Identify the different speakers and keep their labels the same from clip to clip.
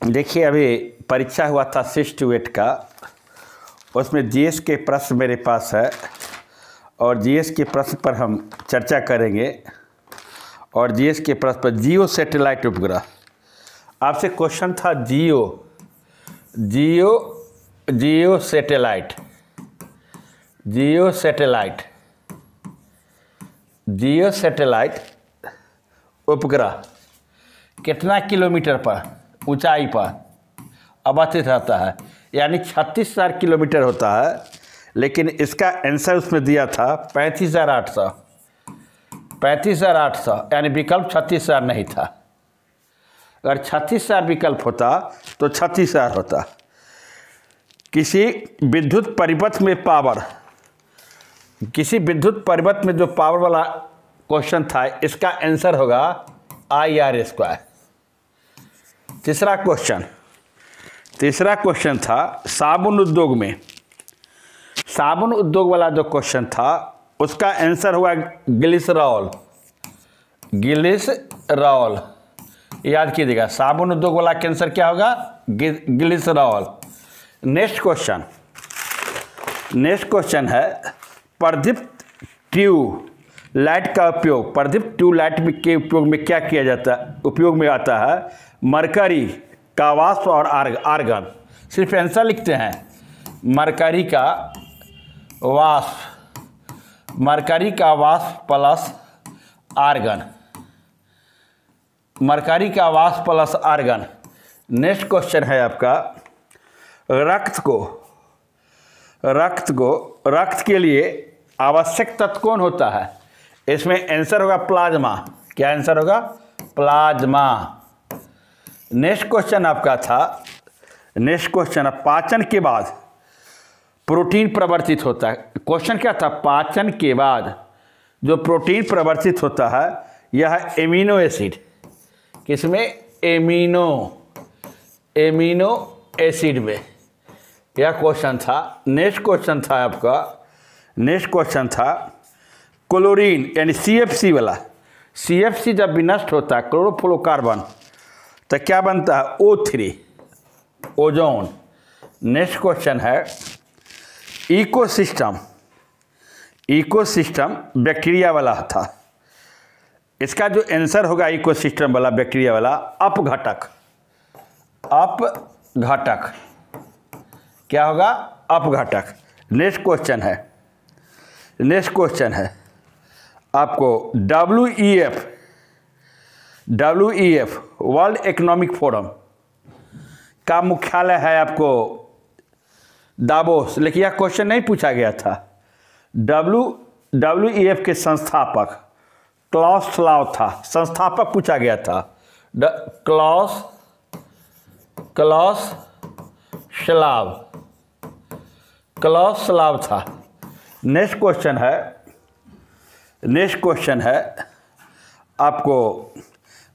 Speaker 1: देखिए, अभी परीक्षा हुआ था 6 to 8 का। उसमें जीएस के प्रश्न मेरे पास है और जीएस के प्रश्न पर हम चर्चा करेंगे। और जीएस के प्रश्न पर जियो सैटेलाइट उपग्रह, आपसे क्वेश्चन था जियो सैटेलाइट उपग्रह कितना किलोमीटर पर ऊंचाई पर अवस्थित रहता है, यानी 36,000 किलोमीटर होता है। लेकिन इसका आंसर उसमें दिया था 35,800, यानी विकल्प 36,000 नहीं था। अगर 36,000 विकल्प होता तो 36,000 होता। किसी विद्युत परिपथ में जो पावर वाला क्वेश्चन था, इसका आंसर होगा IR²। तीसरा क्वेश्चन था साबुन उद्योग वाला जो क्वेश्चन था, उसका आंसर हुआ ग्लिसरॉल। याद कीजिएगा, साबुन उद्योग वाला का आंसर क्या होगा? ग्लिसरॉल। नेक्स्ट क्वेश्चन है प्रदीप्त ट्यूब लाइट का उपयोग। प्रदीप्त ट्यूब लाइट के उपयोग में क्या किया जाता है? उपयोग में आता है मरकरी का वाष्प और आर्गन। सिर्फ आंसर लिखते हैं, मरकरी का वाष्प प्लस आर्गन। नेक्स्ट क्वेश्चन है आपका रक्त के लिए आवश्यक तत्व कौन होता है? इसमें आंसर होगा प्लाज्मा। क्या आंसर होगा? प्लाज्मा। नेक्स्ट क्वेश्चन पाचन के बाद प्रोटीन प्रवर्तित होता है। क्वेश्चन क्या था? पाचन के बाद जो प्रोटीन प्रवर्तित होता है, यह एमिनो एसिड। किसमें? एमिनो एसिड में। यह क्वेश्चन था। नेक्स्ट क्वेश्चन था क्लोरीन यानी CFC वाला। CFC जब विनष्ट होता है, क्लोरोफ्लोरोकार्बन, तो क्या बनता है? O3, ozone. नेक्स्ट क्वेश्चन है इकोसिस्टम बैक्टीरिया वाला था। इसका जो आंसर होगा इकोसिस्टम वाला, बैक्टीरिया वाला, अपघटक। क्या होगा? अपघटक। नेक्स्ट क्वेश्चन है आपको WEF वर्ल्ड इकोनॉमिक फोरम का मुख्यालय है आपको दावोस। लेकिन यह क्वेश्चन नहीं पूछा गया था। WEF के संस्थापक क्लॉस श्वाब था। संस्थापक पूछा गया था, क्लॉस श्वाब था। नेक्स्ट क्वेश्चन है आपको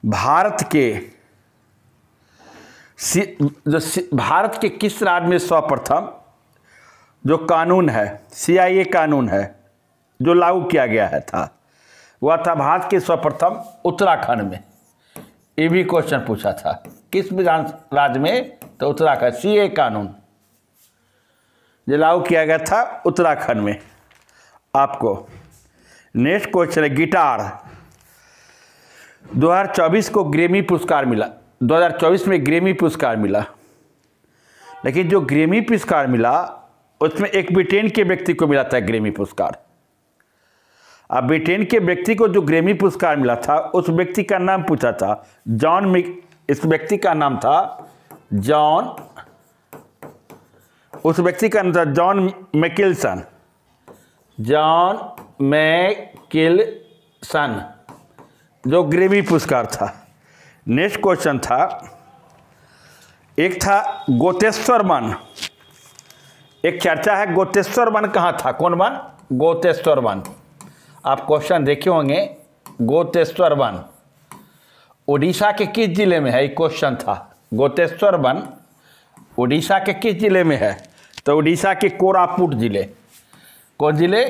Speaker 1: भारत के किस राज्य में सर्वप्रथम जो कानून है, CIA कानून है, जो लागू किया गया है था, वह था भारत के सर्वप्रथम उत्तराखंड में। ये भी क्वेश्चन पूछा था, किस राज्य में? तो उत्तराखंड। CA कानून जो लागू किया गया था उत्तराखंड में आपको। नेक्स्ट क्वेश्चन है गिटार। 2024 को ग्रैमी पुरस्कार मिला। 2024 में ग्रैमी पुरस्कार मिला, लेकिन जो ग्रैमी पुरस्कार मिला उसमें एक ब्रिटेन के व्यक्ति को मिला था ग्रैमी पुरस्कार। अब ब्रिटेन के व्यक्ति को जो ग्रैमी पुरस्कार मिला था, उस व्यक्ति का नाम पूछा था इस व्यक्ति का नाम था जॉन मैकिल्सन। जो ग्रैमी पुरस्कार था। नेक्स्ट क्वेश्चन था, एक था गोतेश्वर वन। एक चर्चा है गोतेश्वर वन कहाँ था? कौन वन? गोतेश्वर वन। आप क्वेश्चन देखे होंगे। गोतेश्वर वन उड़ीसा के किस जिले में है? एक क्वेश्चन था। गोतेश्वर वन उड़ीसा के किस जिले में है? तो उड़ीसा के कोरापुट जिले। कौन जिले?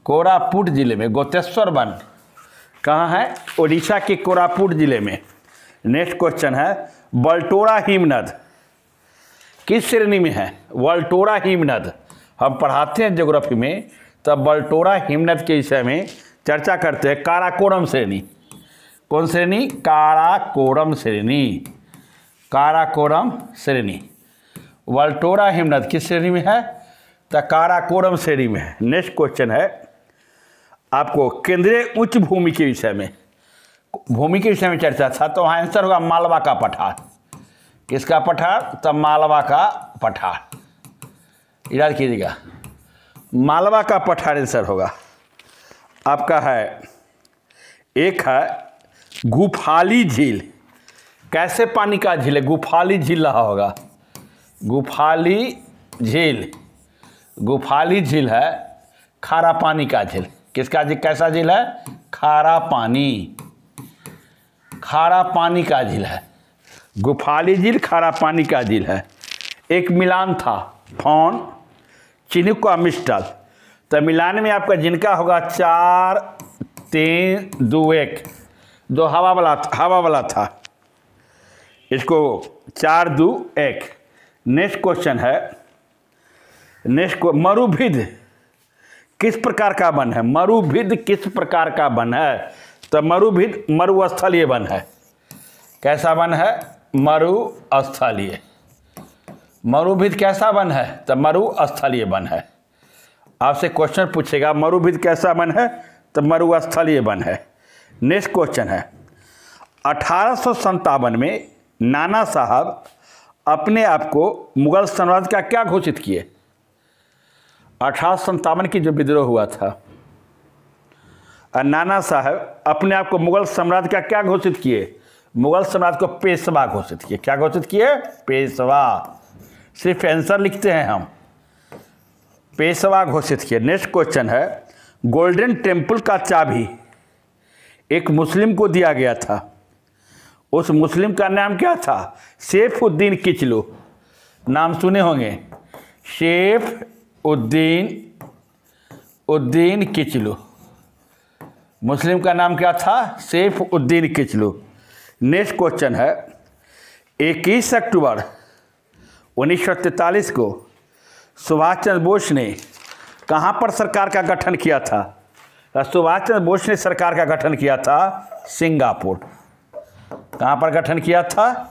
Speaker 1: कोरापुट जिले में गोतेश्वर वन कहाँ है? उड़ीसा के कोरापुट जिले में। नेक्स्ट क्वेश्चन है वल्टोरा हिमनद किस श्रेणी में है? वल्टोरा हिमनद हम पढ़ाते हैं ज्योग्राफी में, तब वल्टोरा हिमनद के विषय में चर्चा करते हैं। काराकोरम श्रेणी, कौन श्रेणी? काराकोरम श्रेणी, काराकोरम श्रेणी। वल्टोरा हिमनद किस श्रेणी में है? तो काराकोरम श्रेणी में है। नेक्स्ट क्वेश्चन है आपको केंद्रीय उच्च भूमि के विषय में, भूमि के विषय में चर्चा था, तो वहाँ आंसर होगा मालवा का पठार। किसका पठार? तो मालवा का पठार। याद कीजिएगा, मालवा का पठार आंसर होगा आपका। है एक है गुफाली झील, कैसे पानी का झील है? गुफाली झील रहा होगा, गुफाली झील। गुफाली झील है खारा पानी का झील। किसका झील? कैसा झील है? खारा पानी, खारा पानी का झील है। गुफाली झील खारा पानी का झील है। एक मिलान था फॉन चिनुक का मिस्टल, तो मिलान में आपका जिनका होगा 4 3 2 1, जो हवा वाला था, इसको 4 2 1। नेक्स्ट क्वेश्चन है, मरुभिद किस प्रकार का वन है? मरुभिद किस प्रकार का वन है? तो मरुभिद मरुस्थलीय वन है। कैसा वन है? मरुस्थलीय। मरुभिद कैसा वन है? तो मरुस्थलीय वन है। आपसे क्वेश्चन पूछेगा मरुभिद कैसा वन है? तो मरुस्थलीय वन है। नेक्स्ट क्वेश्चन है 1857 में नाना साहब अपने आप को मुगल साम्राज्य का क्या घोषित किए? 1857 की जो विद्रोह हुआ था, नाना साहब अपने आप को मुगल साम्राज्य का क्या घोषित किए? मुगल साम्राज्य को पेशवा घोषित किए। क्या घोषित किए? पेशवा। सिर्फ आंसर लिखते हैं हम, पेशवा घोषित किए। नेक्स्ट क्वेश्चन है गोल्डन टेम्पल का चाबी एक मुस्लिम को दिया गया था, उस मुस्लिम का नाम क्या था? सैफुद्दीन किचलू। नाम सुने होंगे, सैफुद्दीन किचलू। मुस्लिम का नाम क्या था? सैफुद्दीन किचलू। नेक्स्ट क्वेश्चन है 21 अक्टूबर 1943 को सुभाष चंद्र बोस ने कहाँ पर सरकार का गठन किया था? सुभाष चंद्र बोस ने सरकार का गठन किया था सिंगापुर। कहाँ पर गठन किया था?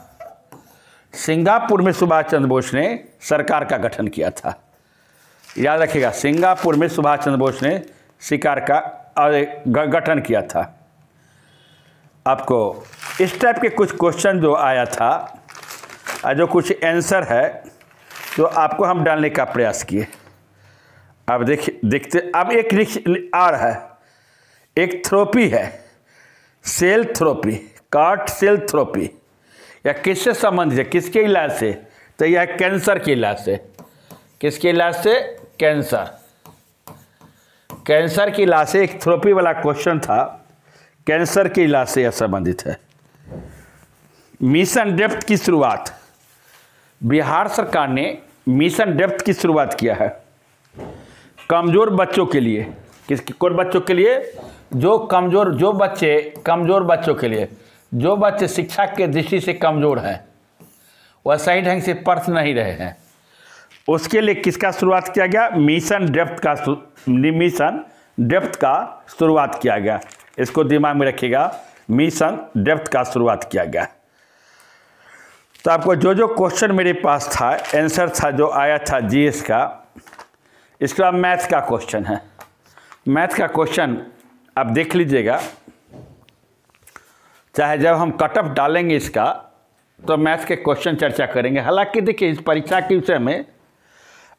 Speaker 1: सिंगापुर में सुभाष चंद्र बोस ने सरकार का गठन किया था। याद रखिएगा, सिंगापुर में सुभाष चंद्र बोस ने सरकार का गठन किया था। आपको इस टाइप के कुछ क्वेश्चन जो आया था, जो कुछ आंसर है, तो आपको हम डालने का प्रयास किए। अब देखते। अब एक और है, एक थेरेपी है cell therapy, CAR T cell therapy. या किससे संबंधित है? किसके इलाज से? तो यह कैंसर के इलाज से। किसके इलाज से? कैंसर। कैंसर के इलाज से एक थेरेपी वाला क्वेश्चन था, कैंसर के इलाज से यह संबंधित है। मिशन डेप्थ की शुरुआत, बिहार सरकार ने मिशन डेप्थ की शुरुआत किया है कमज़ोर बच्चों के लिए। कौन बच्चों के लिए? जो बच्चे कमज़ोर बच्चों के लिए, जो बच्चे शिक्षा के दृष्टि से कमज़ोर हैं, वह सही ढंग से पढ़ नहीं रहे हैं, उसके लिए किसका शुरुआत किया गया? मिशन डेप्थ का शुरुआत किया गया। इसको दिमाग में रखिएगा, मिशन डेप्थ का शुरुआत किया गया। तो आपको जो क्वेश्चन मेरे पास था, आंसर था जो आया था जीएस का। इसके बाद मैथ्स का क्वेश्चन है। मैथ का क्वेश्चन आप देख लीजिएगा, चाहे जब हम कट ऑफ डालेंगे इसका, तो मैथ्स के क्वेश्चन चर्चा करेंगे। हालांकि देखिए, इस परीक्षा के विषय में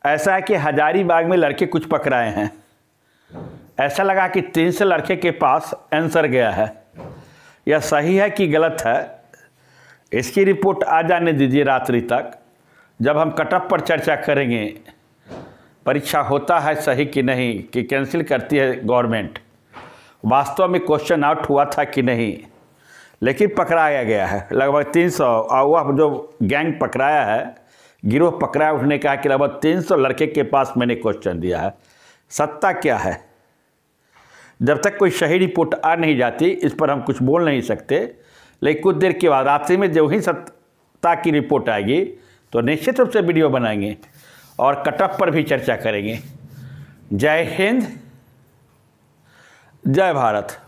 Speaker 1: ऐसा है कि हजारीबाग में लड़के कुछ पकड़ाए हैं, ऐसा लगा कि 300 लड़के के पास आंसर गया है। यह सही है कि गलत है, इसकी रिपोर्ट आ जाने दीजिए रात्रि तक, जब हम कट ऑफ पर चर्चा करेंगे। परीक्षा होता है सही कि नहीं, कि कैंसिल करती है गवर्नमेंट, वास्तव में क्वेश्चन आउट हुआ था कि नहीं, लेकिन पकड़ाया गया है लगभग 300। और वह जो गैंग पकड़ाया है, गिरोह पकड़ाया, उसने कहा कि लगभग 300 लड़के के पास मैंने क्वेश्चन दिया है। सत्ता क्या है? जब तक कोई सही रिपोर्ट आ नहीं जाती, इस पर हम कुछ बोल नहीं सकते। लेकिन कुछ देर के बाद रात्रि में जो ही सत्ता की रिपोर्ट आएगी तो निश्चित रूप से वीडियो बनाएंगे और कटअप पर भी चर्चा करेंगे। जय हिंद, जय भारत।